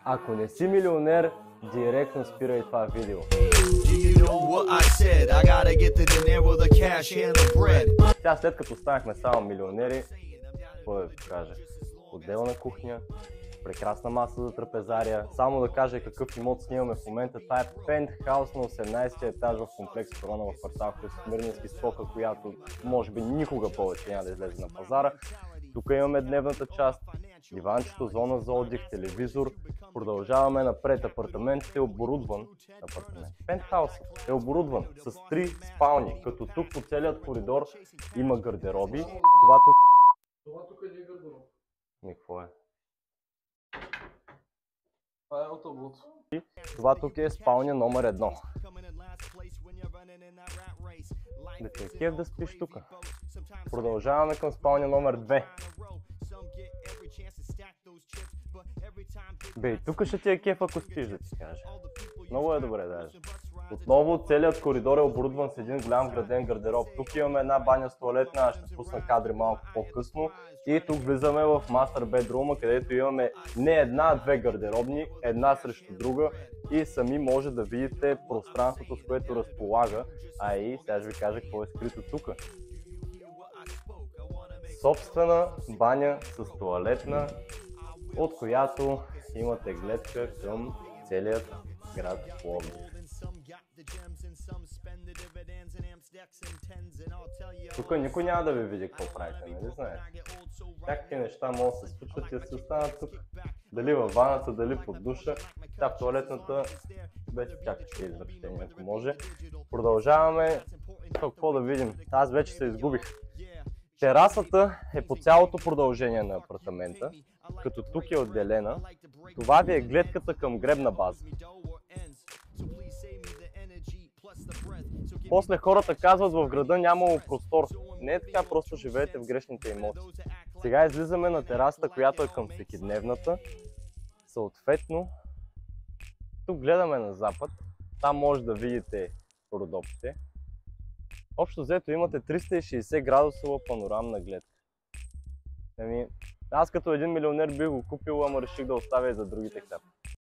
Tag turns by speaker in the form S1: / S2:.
S1: Ако не си милионер, директно спирай това видео. Сега след като станахме само милионери, какво да ви кажа? Отделна кухня, прекрасна маса за трапезария. Само да кажа какъв имот снимаме в момента. Това е пентхаус на 18-ти етаж в комплекс Корона в квартал Христомирненски, стока, която може би никога повече няма да излезе на пазара. Тук имаме дневната част, диванчето, зона за отдих, телевизор. Продължаваме напред. Апартаментът е оборудван. Пентхаусът е оборудван с 3 спални, като тук по целият коридор има гардероби. Това
S2: тук не е гардероб.
S1: Какво е?
S2: Това е от облото.
S1: Това тук е спалня номер 1. Да ти е кеф да спиш тук. Продължаваме към спалня номер 2. Бе, тук ще ти е кеф, ако спиш, да ти кажа. Много е добре даже. Отново целият коридор е оборудван с един голям граден гардероб. Тук имаме една баня с туалетна, ще пусна кадри малко по-късно. И тук влизаме в мастер бедрума, където имаме не една, а 2 гардеробни, една срещу друга. И сами може да видите пространството, с което разполага. А и сега ще ви кажа какво е скрито тук. Собствена баня с туалетна, от която имате гледка към целият град Пловдив. Тук никой няма да ви види какво правите, нали знаете? Всякакви неща могат да се случват и да си останат тук. Дали във ваната, дали под душа. Тя в туалетната вече чакаше извръщение, ако може. Продължаваме. Какво да видим? Аз вече се изгубих. Терасата е по цялото продължение на апартамента, като тук е отделена. Това ви е гледката към гребна база. После хората казват, в града нямало простор. Не е така, просто живеете в грешните имоти. Сега излизаме на терасата, която е към всекидневната. Съответно, тук гледаме на запад. Там може да видите Родопите. Общо взето имате 360 градусова панорамна гледка. Аз като един милионер бих го купил, ама реших да оставя и за другите хапи.